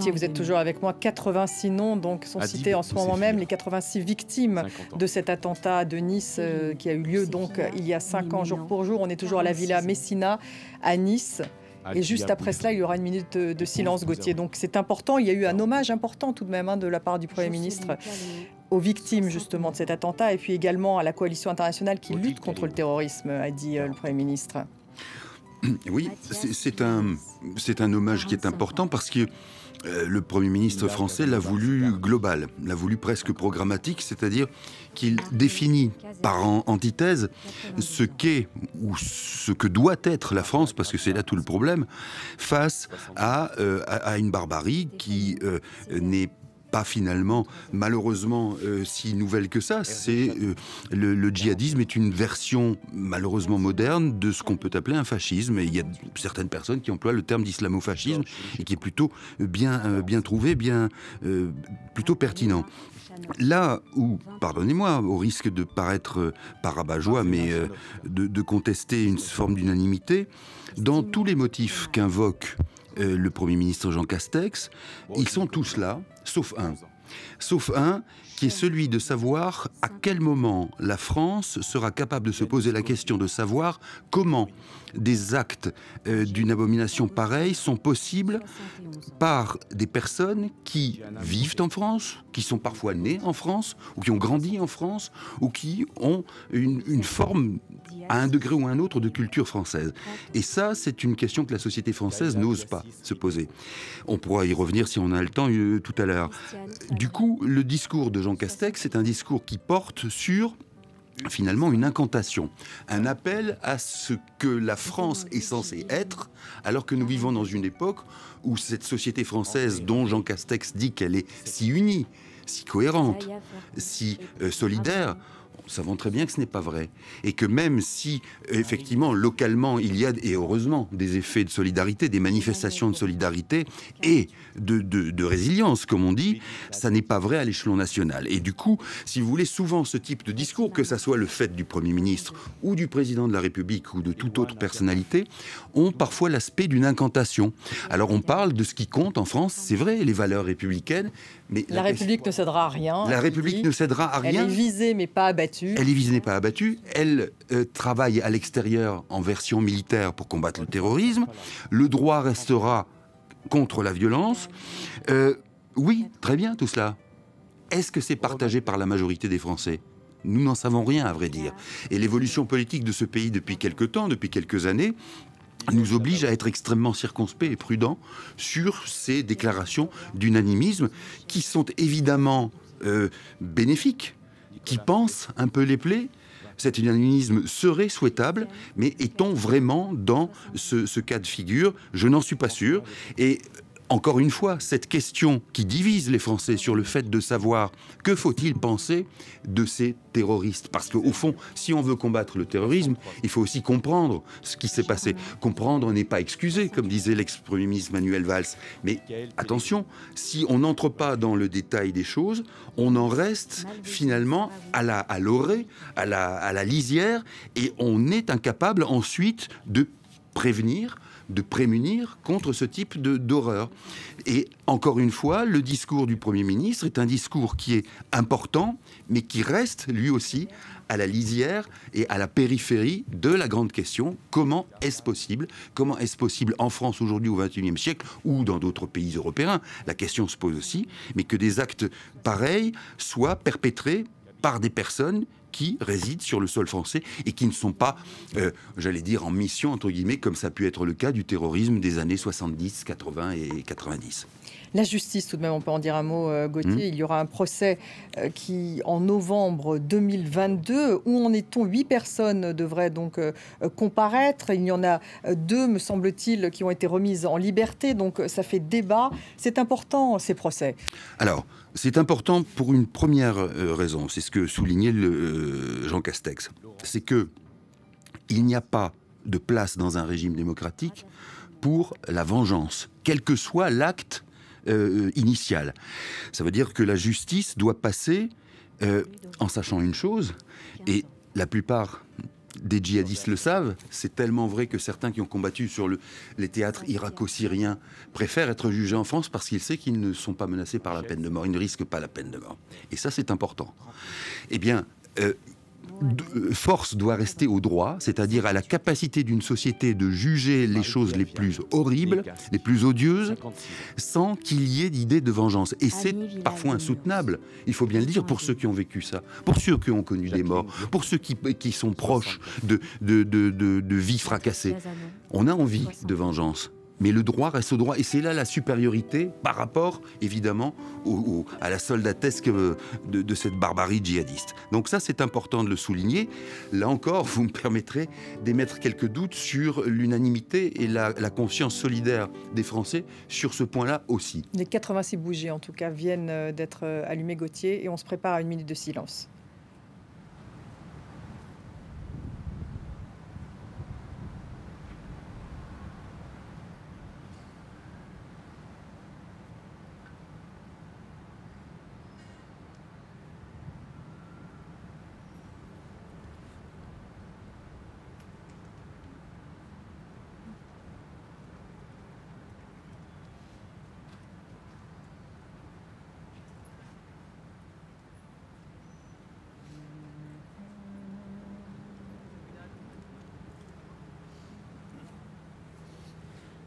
Gauthier, vous êtes toujours avec moi. 86 noms donc, sont cités en ce moment même, les 86 victimes de cet attentat de Nice qui a eu lieu donc, il y a 5 ans, jour pour jour. On est toujours à la Villa Messina, à Nice. Et juste après cela, il y aura une minute de silence, Gauthier. Donc c'est important, il y a eu un hommage important tout de même de la part du Premier ministre aux victimes justement de cet attentat et puis également à la coalition internationale qui lutte contre le terrorisme, a dit le Premier ministre. Oui, c'est un hommage qui est important parce que le Premier ministre français l'a voulu global, l'a voulu presque programmatique, c'est-à-dire qu'il définit par antithèse ce qu'est ou ce que doit être la France, parce que c'est là tout le problème, face à une barbarie qui n'est pas finalement, malheureusement, si nouvelle que ça. Le djihadisme est une version malheureusement moderne de ce qu'on peut appeler un fascisme. Et il y a certaines personnes qui emploient le terme d'islamo-fascisme et qui est plutôt bien trouvé, plutôt pertinent. Là où, pardonnez-moi, au risque de paraître parabajois, mais de contester une forme d'unanimité, dans tous les motifs qu'invoque le Premier ministre Jean Castex, ils sont tous là, sauf un. Sauf un qui est celui de savoir à quel moment la France sera capable de se poser la question de savoir comment des actes d'une abomination pareille sont possibles par des personnes qui vivent en France, qui sont parfois nées en France, ou qui ont grandi en France, ou qui ont une forme, à un degré ou à un autre, de culture française. Et ça, c'est une question que la société française n'ose pas se poser. On pourra y revenir si on a le temps tout à l'heure. Du coup, le discours de Jean Castex, c'est un discours qui porte sur finalement une incantation, un appel à ce que la France est censée être, alors que nous vivons dans une époque où cette société française, dont Jean Castex dit qu'elle est si unie, si cohérente, si solidaire, nous savons très bien que ce n'est pas vrai. Et que même si, effectivement, localement, il y a, et heureusement, des effets de solidarité, des manifestations de solidarité et de résilience, comme on dit, ça n'est pas vrai à l'échelon national. Et du coup, si vous voulez, souvent ce type de discours, que ça soit le fait du Premier ministre ou du Président de la République ou de toute autre personnalité, ont parfois l'aspect d'une incantation. Alors on parle de ce qui compte en France, c'est vrai, les valeurs républicaines, mais la République ne cédera à rien. La République ne cédera à rien. Elle est visée mais pas abattue. Elle est visée mais pas abattue. Elle travaille à l'extérieur en version militaire pour combattre le terrorisme. Le droit restera contre la violence. Oui, très bien tout cela. Est-ce que c'est partagé par la majorité des Français ? Nous n'en savons rien, à vrai dire. Et l'évolution politique de ce pays depuis quelque temps, depuis quelques années, nous oblige à être extrêmement circonspects et prudents sur ces déclarations d'unanimisme qui sont évidemment bénéfiques, qui pansent un peu les plaies. Cet unanimisme serait souhaitable, mais est-on vraiment dans ce cas de figure? Je n'en suis pas sûr. Et encore une fois, cette question qui divise les Français sur le fait de savoir que faut-il penser de ces terroristes. Parce qu'au fond, si on veut combattre le terrorisme, il faut aussi comprendre ce qui s'est passé. Comprendre n'est pas excuser, comme disait l'ex-premier ministre Manuel Valls. Mais attention, si on n'entre pas dans le détail des choses, on en reste finalement à l'orée, à la lisière, et on est incapable ensuite de prévenir, de prémunir contre ce type d'horreur. Et encore une fois, le discours du Premier ministre est un discours qui est important, mais qui reste, lui aussi, à la lisière et à la périphérie de la grande question. Comment est-ce possible? Comment est-ce possible en France aujourd'hui au XXIe siècle ou dans d'autres pays européens? La question se pose aussi, mais que des actes pareils soient perpétrés par des personnes qui résident sur le sol français et qui ne sont pas, j'allais dire, en mission, entre guillemets, comme ça a pu être le cas du terrorisme des années 70, 80 et 90. La justice, tout de même, on peut en dire un mot, Gauthier. Il y aura un procès qui, en novembre 2022, où en est-on? 8 personnes devraient donc comparaître. Il y en a 2, me semble-t-il, qui ont été remises en liberté. Donc ça fait débat. C'est important, ces procès. Alors, c'est important pour une première raison. C'est ce que soulignait Jean Castex. C'est que il n'y a pas de place dans un régime démocratique pour la vengeance, quel que soit l'acte initial. Ça veut dire que la justice doit passer en sachant une chose, et la plupart des djihadistes le savent. C'est tellement vrai que certains qui ont combattu sur les théâtres irako-syriens préfèrent être jugés en France parce qu'ils savent qu'ils ne sont pas menacés par la peine de mort. Ils ne risquent pas la peine de mort. Et ça, c'est important. Eh bien, force doit rester au droit, c'est-à-dire à la capacité d'une société de juger les choses les plus horribles, les plus odieuses, sans qu'il y ait d'idée de vengeance. Et c'est parfois insoutenable, il faut bien le dire, pour ceux qui ont vécu ça, pour ceux qui ont connu des morts, pour ceux qui sont proches de vies fracassées. On a envie de vengeance. Mais le droit reste au droit. Et c'est là la supériorité par rapport, évidemment, à la soldatesque de cette barbarie djihadiste. Donc ça, c'est important de le souligner. Là encore, vous me permettrez d'émettre quelques doutes sur l'unanimité et la conscience solidaire des Français sur ce point-là aussi. Les 86 bougies, en tout cas, viennent d'être allumées, Gauthier, et on se prépare à une minute de silence.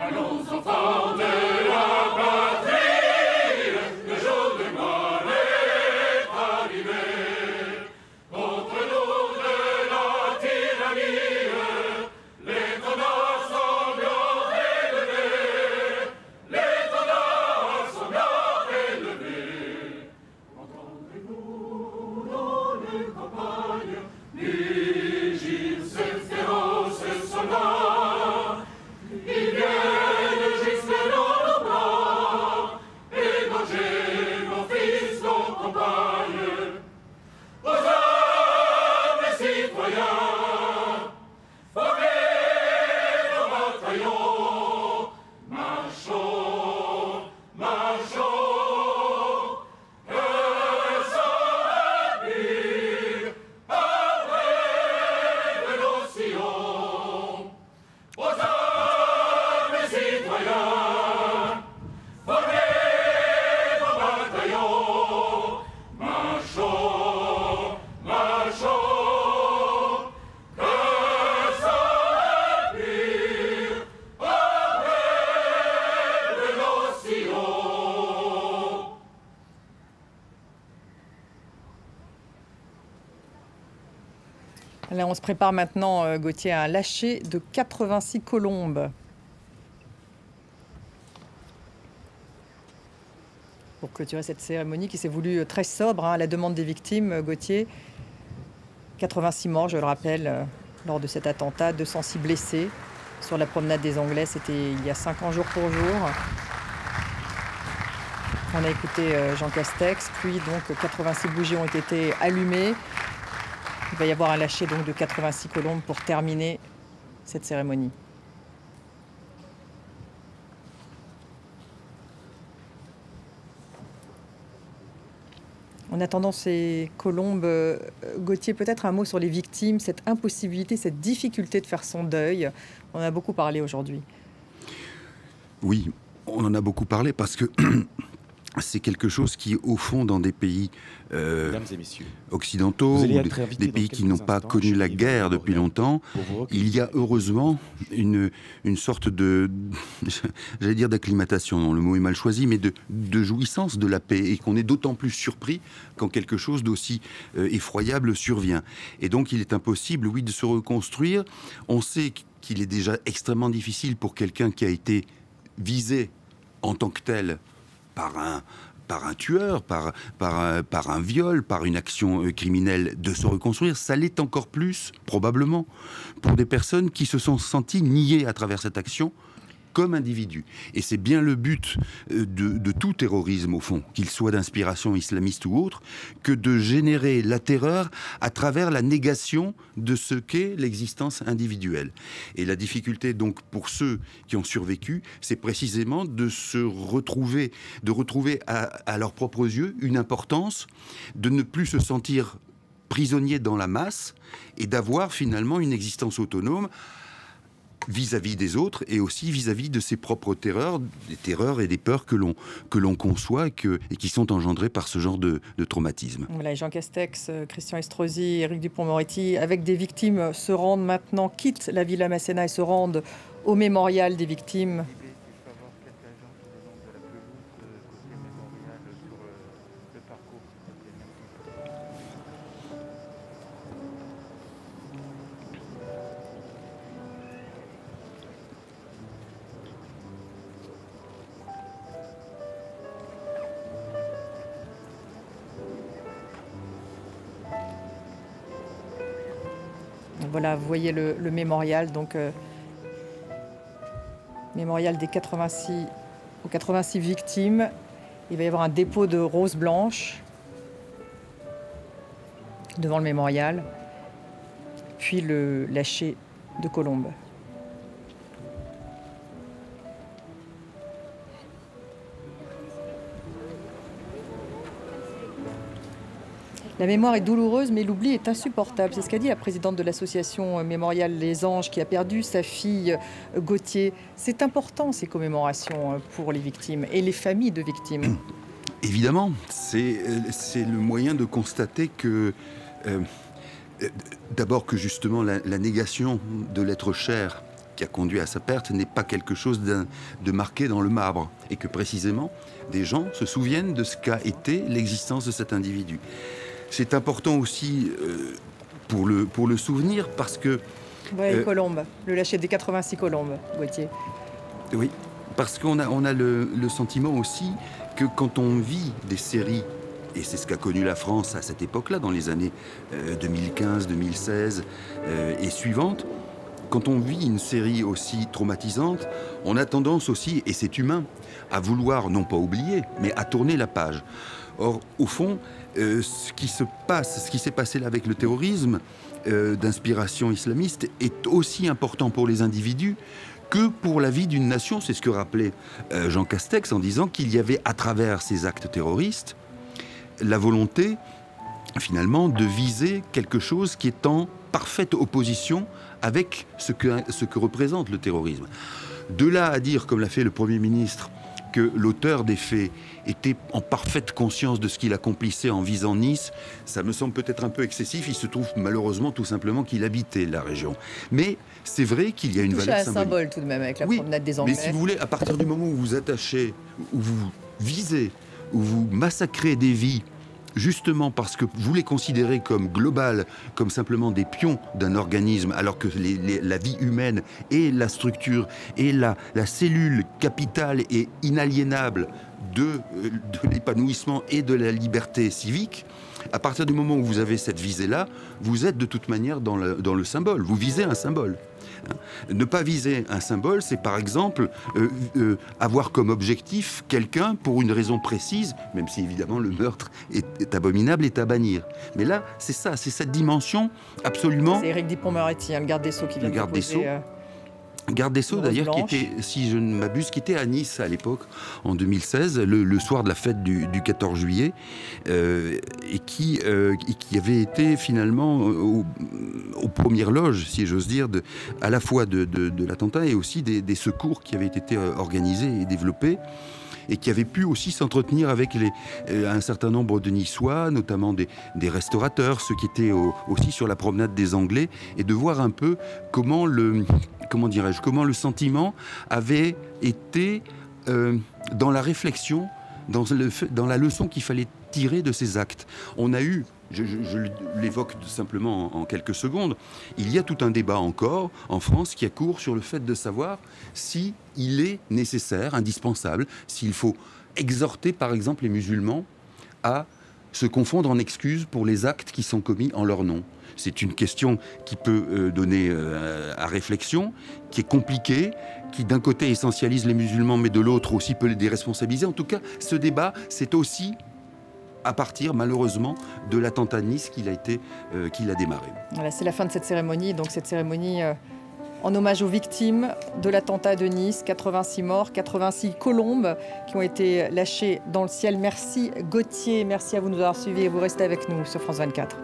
Allons enfants de la patrie, le jour de gloire est arrivé. Contre nous de la tyrannie, l'étendard sanglant élevé, l'étendard sanglant élevé. Entendez-vous dans les campagnes, mugir ces féroces soldats. Ils viennent jusque dans nos bras, égorger nos fils, nos compagnes. Aux hommes citoyens, formez nos bataillons. Marchons, marchons, que sans l'avenir, après de nos sillons. Aux hommes citoyens, formez vos bataillons. Marchons, marchons, que sans l'avenir, après de nos sillons. Là, on se prépare maintenant, Gauthier, à un lâcher de 86 colombes. Pour clôturer cette cérémonie qui s'est voulue très sobre, à la demande des victimes, Gauthier. 86 morts, je le rappelle, lors de cet attentat, 206 blessés sur la promenade des Anglais. C'était il y a 5 ans, jour pour jour. On a écouté Jean Castex, puis donc 86 bougies ont été allumées. Il va y avoir un lâcher donc de 86 colombes pour terminer cette cérémonie. En attendant ces colombes, Gauthier, peut-être un mot sur les victimes, cette impossibilité, cette difficulté de faire son deuil. On en a beaucoup parlé aujourd'hui. Oui, on en a beaucoup parlé parce que c'est quelque chose qui, au fond, dans des pays occidentaux, des pays qui n'ont pas connu la guerre depuis longtemps, il y a heureusement une sorte de, j'allais dire d'acclimatation, non, le mot est mal choisi, mais de jouissance de la paix, et qu'on est d'autant plus surpris quand quelque chose d'aussi effroyable survient. Et donc il est impossible, oui, de se reconstruire. On sait qu'il est déjà extrêmement difficile pour quelqu'un qui a été visé en tant que tel par un tueur, par un viol, par une action criminelle, de se reconstruire. Ça l'est encore plus, probablement, pour des personnes qui se sont senties niées à travers cette action comme individus. Et c'est bien le but de tout terrorisme, au fond, qu'il soit d'inspiration islamiste ou autre, que de générer la terreur à travers la négation de ce qu'est l'existence individuelle. Et la difficulté, donc, pour ceux qui ont survécu, c'est précisément de retrouver à leurs propres yeux une importance, de ne plus se sentir prisonniers dans la masse et d'avoir finalement une existence autonome vis-à-vis des autres et aussi vis-à-vis de ses propres terreurs, des terreurs et des peurs que l'on conçoit et qui sont engendrées par ce genre de traumatisme. Voilà, Jean Castex, Christian Estrosi, Éric Dupond-Moretti, avec des victimes, se rendent maintenant, quittent la Villa Masséna et se rendent au mémorial des victimes. Voilà, vous voyez le mémorial, donc mémorial des 86 victimes. Il va y avoir un dépôt de roses blanches devant le mémorial, puis le lâcher de colombes. La mémoire est douloureuse, mais l'oubli est insupportable. C'est ce qu'a dit la présidente de l'association Mémorial Les Anges, qui a perdu sa fille Gauthier. C'est important, ces commémorations, pour les victimes et les familles de victimes. Évidemment, c'est le moyen de constater que, d'abord que justement la négation de l'être cher qui a conduit à sa perte n'est pas quelque chose de marqué dans le marbre, et que précisément des gens se souviennent de ce qu'a été l'existence de cet individu. C'est important aussi pour le souvenir parce que... Oui, colombes, le lâcher des 86 colombes, Gauthier. Oui, parce qu'on a le sentiment aussi que quand on vit des séries, et c'est ce qu'a connu la France à cette époque-là, dans les années 2015, 2016 et suivantes, quand on vit une série aussi traumatisante, on a tendance aussi, et c'est humain, à vouloir non pas oublier, mais à tourner la page. Or, au fond, ce qui s'est passé là avec le terrorisme d'inspiration islamiste est aussi important pour les individus que pour la vie d'une nation. C'est ce que rappelait Jean Castex en disant qu'il y avait à travers ces actes terroristes la volonté finalement de viser quelque chose qui est en parfaite opposition avec ce que représente le terrorisme. De là à dire, comme l'a fait le Premier ministre, que l'auteur des faits était en parfaite conscience de ce qu'il accomplissait en visant Nice, ça me semble peut-être un peu excessif. Il se trouve malheureusement tout simplement qu'il habitait la région. Mais c'est vrai qu'il y a une valeur symbolique. Un symbole tout de même avec la promenade des Anglais. Mais si vous voulez, à partir du moment où vous attachez, où vous visez, où vous massacrez des vies, justement parce que vous les considérez comme globales, comme simplement des pions d'un organisme, alors que la vie humaine et la structure et la cellule capitale et inaliénable de l'épanouissement et de la liberté civique, à partir du moment où vous avez cette visée-là, vous êtes de toute manière dans le symbole, vous visez un symbole. Ne pas viser un symbole, c'est par exemple avoir comme objectif quelqu'un pour une raison précise, même si évidemment le meurtre est abominable, est à bannir. Mais là, c'est ça, c'est cette dimension absolument... C'est Éric Dupond-Moretti, le garde des Sceaux, qui vient de proposer... Garde des Sceaux d'ailleurs, qui était, si je ne m'abuse, qui était à Nice à l'époque, en 2016, le soir de la fête du 14 juillet, et qui avait été finalement aux premières loges, si j'ose dire, à la fois de l'attentat et aussi des secours qui avaient été organisés et développés, et qui avait pu aussi s'entretenir avec un certain nombre de Niçois, notamment des restaurateurs, ceux qui étaient aussi sur la promenade des Anglais, et de voir un peu comment le sentiment avait été dans la réflexion, dans la leçon qu'il fallait tirer de ces actes. On a eu, je l'évoque simplement en quelques secondes, il y a tout un débat encore en France qui accourt sur le fait de savoir si il est nécessaire, indispensable, s'il faut exhorter par exemple les musulmans à se confondre en excuses pour les actes qui sont commis en leur nom. C'est une question qui peut donner à réflexion, qui est compliquée, qui d'un côté essentialise les musulmans, mais de l'autre aussi peut les déresponsabiliser. En tout cas, ce débat, c'est aussi à partir, malheureusement, de l'attentat de Nice qu'il a démarré. Voilà, c'est la fin de cette cérémonie. Donc cette cérémonie en hommage aux victimes de l'attentat de Nice, 86 morts, 86 colombes qui ont été lâchées dans le ciel. Merci Gauthier, merci à vous de nous avoir suivis et vous restez avec nous sur France 24.